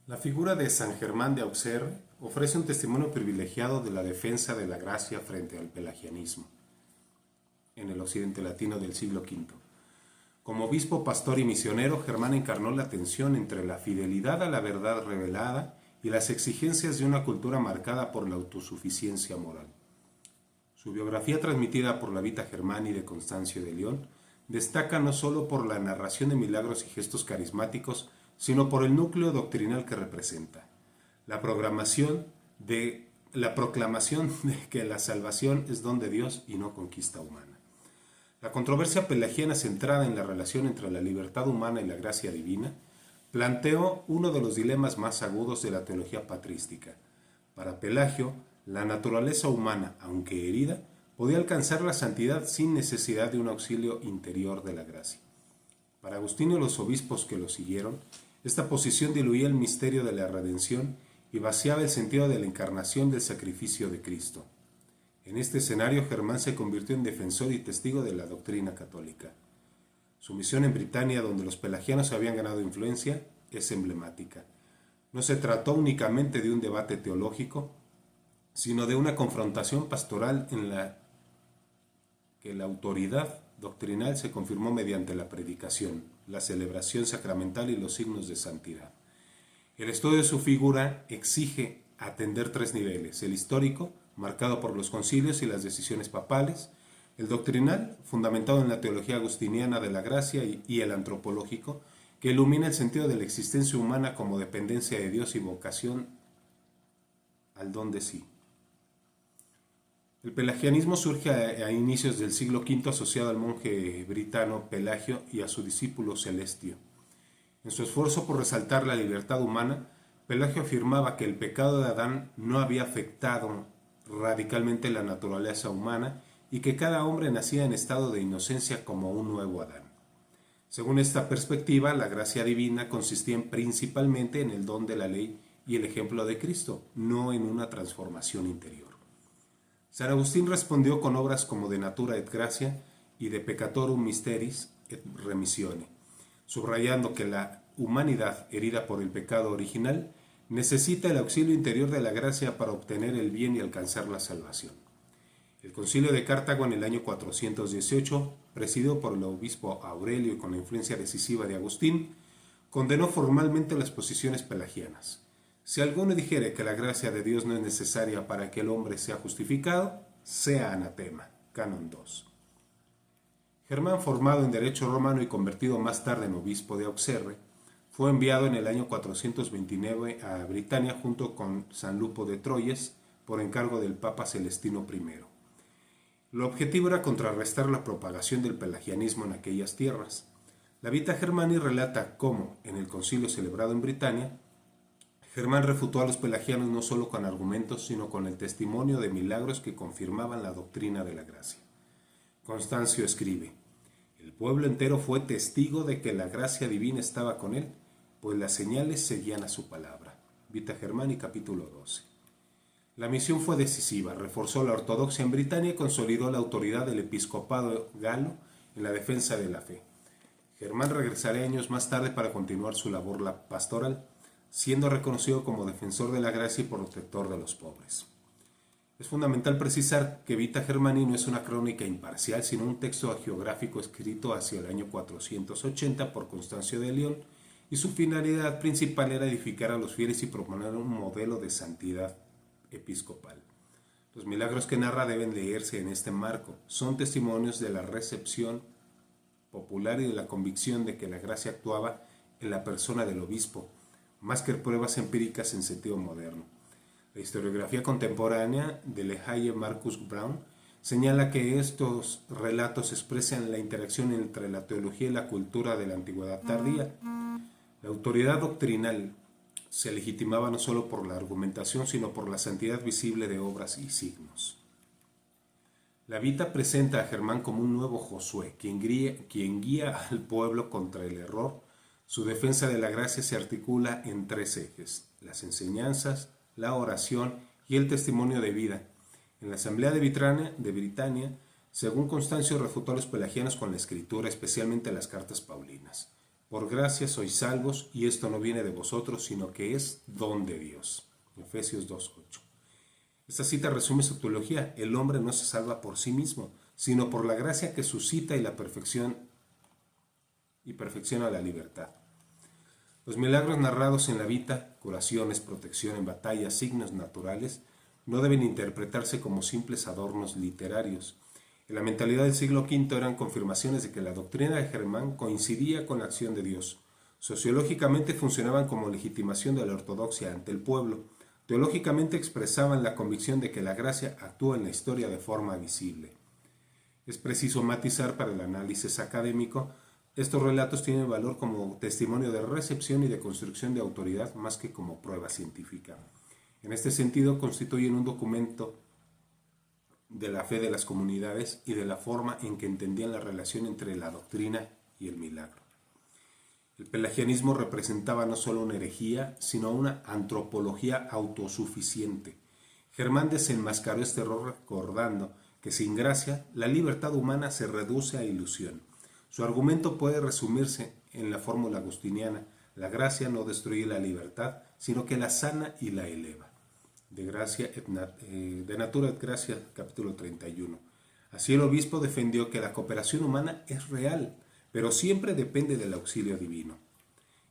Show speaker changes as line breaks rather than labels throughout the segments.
La figura de San Germán de Auxerre ofrece un testimonio privilegiado de la defensa de la gracia frente al pelagianismo en el occidente latino del siglo V. Como obispo, pastor y misionero, Germán encarnó la tensión entre la fidelidad a la verdad revelada y las exigencias de una cultura marcada por la autosuficiencia moral. Su biografía, transmitida por la Vita Germani de Constancio de León, destaca no solo por la narración de milagros y gestos carismáticos, sino por el núcleo doctrinal que representa: la proclamación de que la salvación es don de Dios y no conquista humana. La controversia pelagiana, centrada en la relación entre la libertad humana y la gracia divina, planteó uno de los dilemas más agudos de la teología patrística. Para Pelagio, la naturaleza humana, aunque herida, podía alcanzar la santidad sin necesidad de un auxilio interior de la gracia. Para Agustín y los obispos que lo siguieron, esta posición diluía el misterio de la redención y vaciaba el sentido de la encarnación del sacrificio de Cristo. En este escenario, Germán se convirtió en defensor y testigo de la doctrina católica. Su misión en Britania, donde los pelagianos habían ganado influencia, es emblemática. No se trató únicamente de un debate teológico, sino de una confrontación pastoral en la que la autoridad doctrinal se confirmó mediante la predicación, la celebración sacramental y los signos de santidad. El estudio de su figura exige atender tres niveles: el histórico, marcado por los concilios y las decisiones papales; el doctrinal, fundamentado en la teología agustiniana de la gracia; y el antropológico, que ilumina el sentido de la existencia humana como dependencia de Dios y vocación al don de sí. El pelagianismo surge a inicios del siglo V asociado al monje britano Pelagio y a su discípulo Celestio. En su esfuerzo por resaltar la libertad humana, Pelagio afirmaba que el pecado de Adán no había afectado radicalmente la naturaleza humana y que cada hombre nacía en estado de inocencia como un nuevo Adán. Según esta perspectiva, la gracia divina consistía principalmente en el don de la ley y el ejemplo de Cristo, no en una transformación interior. San Agustín respondió con obras como De Natura et Gratia y De Peccatorum Mysteris et Remissione, subrayando que la humanidad herida por el pecado original necesita el auxilio interior de la gracia para obtener el bien y alcanzar la salvación. El Concilio de Cartago, en el año 418, presidido por el obispo Aurelio y con la influencia decisiva de Agustín, condenó formalmente las posiciones pelagianas. Si alguno dijere que la gracia de Dios no es necesaria para que el hombre sea justificado, sea anatema. Canon 2. Germán, formado en derecho romano y convertido más tarde en obispo de Auxerre, fue enviado en el año 429 a Britania junto con San Lupo de Troyes por encargo del Papa Celestino I. El objetivo era contrarrestar la propagación del pelagianismo en aquellas tierras. La Vita Germani relata cómo, en el concilio celebrado en Britania, Germán refutó a los pelagianos no solo con argumentos, sino con el testimonio de milagros que confirmaban la doctrina de la gracia. Constancio escribe: el pueblo entero fue testigo de que la gracia divina estaba con él, pues las señales seguían a su palabra. Vita Germani, capítulo 12. La misión fue decisiva, reforzó la ortodoxia en Britania y consolidó la autoridad del episcopado galo en la defensa de la fe. Germán regresaría años más tarde para continuar su labor pastoral, siendo reconocido como defensor de la gracia y protector de los pobres. Es fundamental precisar que Vita Germani no es una crónica imparcial, sino un texto hagiográfico escrito hacia el año 480 por Constancio de León, y su finalidad principal era edificar a los fieles y proponer un modelo de santidad episcopal. Los milagros que narra deben leerse en este marco. Son testimonios de la recepción popular y de la convicción de que la gracia actuaba en la persona del obispo, más que pruebas empíricas en sentido moderno. La historiografía contemporánea de Lehaye Marcus Brown señala que estos relatos expresan la interacción entre la teología y la cultura de la antigüedad tardía. La autoridad doctrinal se legitimaba no solo por la argumentación, sino por la santidad visible de obras y signos. La Vita presenta a Germán como un nuevo Josué, quien guía al pueblo contra el error. Su defensa de la gracia se articula en tres ejes: las enseñanzas, la oración y el testimonio de vida. En la Asamblea de Britania, según Constancio, refutó a los pelagianos con la escritura, especialmente las cartas paulinas. Por gracia sois salvos, y esto no viene de vosotros, sino que es don de Dios. Efesios 2:8. Esta cita resume su teología. El hombre no se salva por sí mismo, sino por la gracia que suscita y perfecciona la libertad. Los milagros narrados en la vida, curaciones, protección en batallas, signos naturales, no deben interpretarse como simples adornos literarios. En la mentalidad del siglo V eran confirmaciones de que la doctrina de Germán coincidía con la acción de Dios. Sociológicamente funcionaban como legitimación de la ortodoxia ante el pueblo. Teológicamente expresaban la convicción de que la gracia actúa en la historia de forma visible. Es preciso matizar para el análisis académico. Estos relatos tienen valor como testimonio de recepción y de construcción de autoridad más que como prueba científica. En este sentido, constituyen un documento de la fe de las comunidades y de la forma en que entendían la relación entre la doctrina y el milagro. El pelagianismo representaba no solo una herejía, sino una antropología autosuficiente. Germán desenmascaró este error recordando que sin gracia la libertad humana se reduce a ilusión. Su argumento puede resumirse en la fórmula agustiniana: la gracia no destruye la libertad, sino que la sana y la eleva. De Natura et Gratia, capítulo 31. Así el obispo defendió que la cooperación humana es real, pero siempre depende del auxilio divino.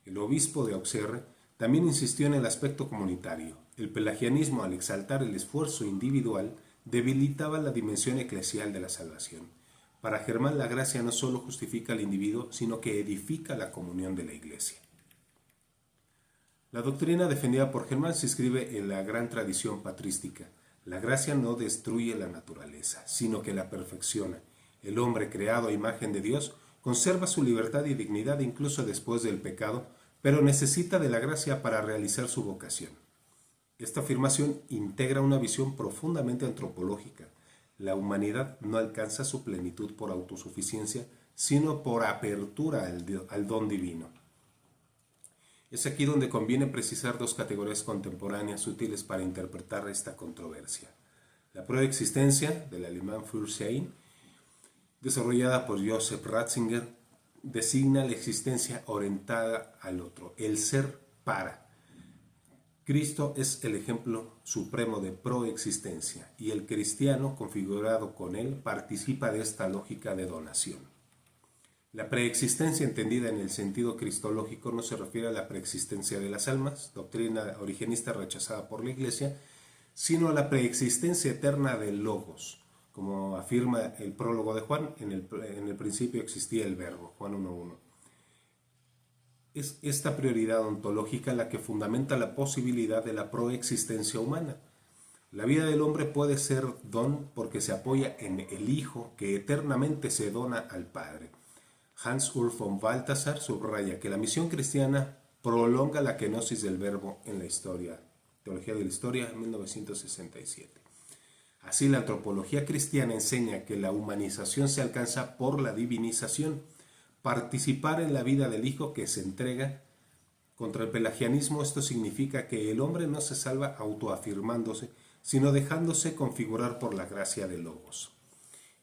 El obispo de Auxerre también insistió en el aspecto comunitario. El pelagianismo, al exaltar el esfuerzo individual, debilitaba la dimensión eclesial de la salvación. Para Germán, la gracia no solo justifica al individuo, sino que edifica la comunión de la Iglesia. La doctrina defendida por Germán se inscribe en la gran tradición patrística. La gracia no destruye la naturaleza, sino que la perfecciona. El hombre, creado a imagen de Dios, conserva su libertad y dignidad incluso después del pecado, pero necesita de la gracia para realizar su vocación. Esta afirmación integra una visión profundamente antropológica. La humanidad no alcanza su plenitud por autosuficiencia, sino por apertura al don divino. Es aquí donde conviene precisar dos categorías contemporáneas útiles para interpretar esta controversia. La proexistencia, del alemán Fürsein, desarrollada por Joseph Ratzinger, designa la existencia orientada al otro, el ser para. Cristo es el ejemplo supremo de proexistencia, y el cristiano, configurado con él, participa de esta lógica de donación. La preexistencia entendida en el sentido cristológico no se refiere a la preexistencia de las almas, doctrina origenista rechazada por la Iglesia, sino a la preexistencia eterna del Logos. Como afirma el prólogo de Juan, en el principio existía el Verbo, Juan 1:1. Es esta prioridad ontológica la que fundamenta la posibilidad de la proexistencia humana. La vida del hombre puede ser don porque se apoya en el Hijo que eternamente se dona al Padre. Hans-Urs von Balthasar subraya que la misión cristiana prolonga la kenosis del Verbo en la historia. Teología de la Historia, 1967. Así, la antropología cristiana enseña que la humanización se alcanza por la divinización, participar en la vida del Hijo que se entrega. Contra el pelagianismo, esto significa que el hombre no se salva autoafirmándose, sino dejándose configurar por la gracia del Logos.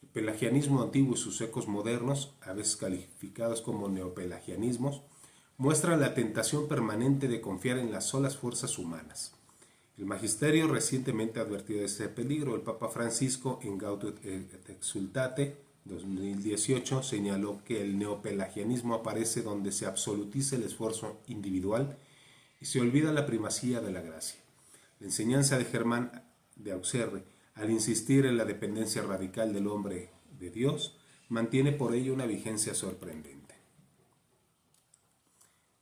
El pelagianismo antiguo y sus ecos modernos, a veces calificados como neopelagianismos, muestran la tentación permanente de confiar en las solas fuerzas humanas. El magisterio recientemente ha advertido de este peligro. El Papa Francisco, en Gaudium et Exsultate 2018, señaló que el neopelagianismo aparece donde se absolutiza el esfuerzo individual y se olvida la primacía de la gracia. La enseñanza de Germán de Auxerre, al insistir en la dependencia radical del hombre de Dios, mantiene por ello una vigencia sorprendente.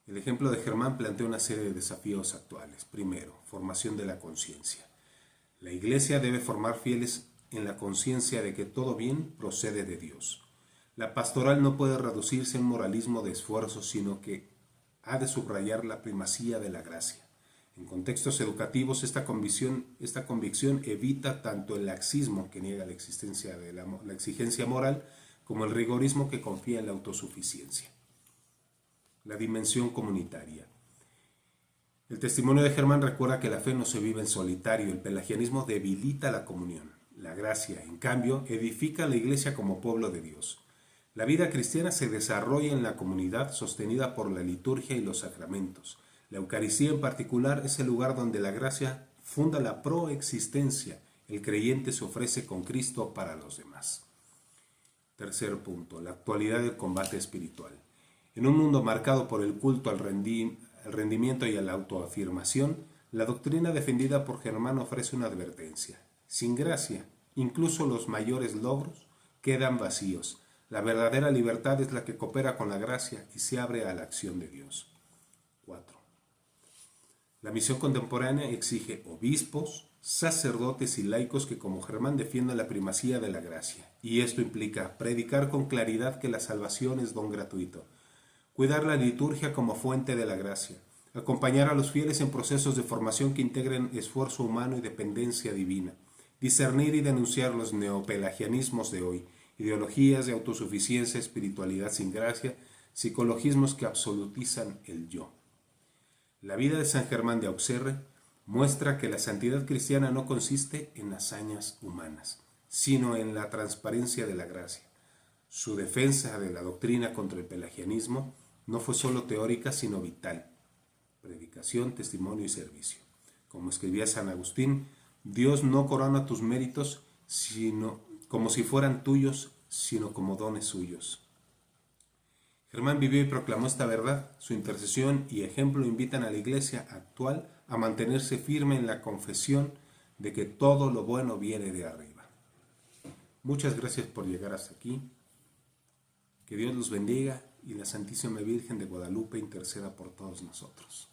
El ejemplo de Germán plantea una serie de desafíos actuales. Primero, formación de la conciencia. La Iglesia debe formar fieles en la conciencia de que todo bien procede de Dios. La pastoral no puede reducirse a un moralismo de esfuerzo, sino que ha de subrayar la primacía de la gracia. En contextos educativos, esta convicción evita tanto el laxismo que niega la existencia de la exigencia moral, como el rigorismo que confía en la autosuficiencia. La dimensión comunitaria. El testimonio de Germán recuerda que la fe no se vive en solitario. El pelagianismo debilita la comunión. La gracia, en cambio, edifica a la Iglesia como pueblo de Dios. La vida cristiana se desarrolla en la comunidad sostenida por la liturgia y los sacramentos. La Eucaristía en particular es el lugar donde la gracia funda la proexistencia. El creyente se ofrece con Cristo para los demás. Tercer punto, la actualidad del combate espiritual. En un mundo marcado por el culto al rendimiento y a la autoafirmación, la doctrina defendida por Germán ofrece una advertencia. Sin gracia, incluso los mayores logros quedan vacíos. La verdadera libertad es la que coopera con la gracia y se abre a la acción de Dios. 4. La misión contemporánea exige obispos, sacerdotes y laicos que como Germán defiendan la primacía de la gracia. Y esto implica predicar con claridad que la salvación es don gratuito, cuidar la liturgia como fuente de la gracia, acompañar a los fieles en procesos de formación que integren esfuerzo humano y dependencia divina, discernir y denunciar los neopelagianismos de hoy, ideologías de autosuficiencia, espiritualidad sin gracia, psicologismos que absolutizan el yo. La vida de San Germán de Auxerre muestra que la santidad cristiana no consiste en hazañas humanas, sino en la transparencia de la gracia. Su defensa de la doctrina contra el pelagianismo no fue solo teórica, sino vital. Predicación, testimonio y servicio. Como escribía San Agustín, Dios no corona tus méritos sino como si fueran tuyos, sino como dones suyos. Germán vivió y proclamó esta verdad. Su intercesión y ejemplo invitan a la Iglesia actual a mantenerse firme en la confesión de que todo lo bueno viene de arriba. Muchas gracias por llegar hasta aquí. Que Dios los bendiga y la Santísima Virgen de Guadalupe interceda por todos nosotros.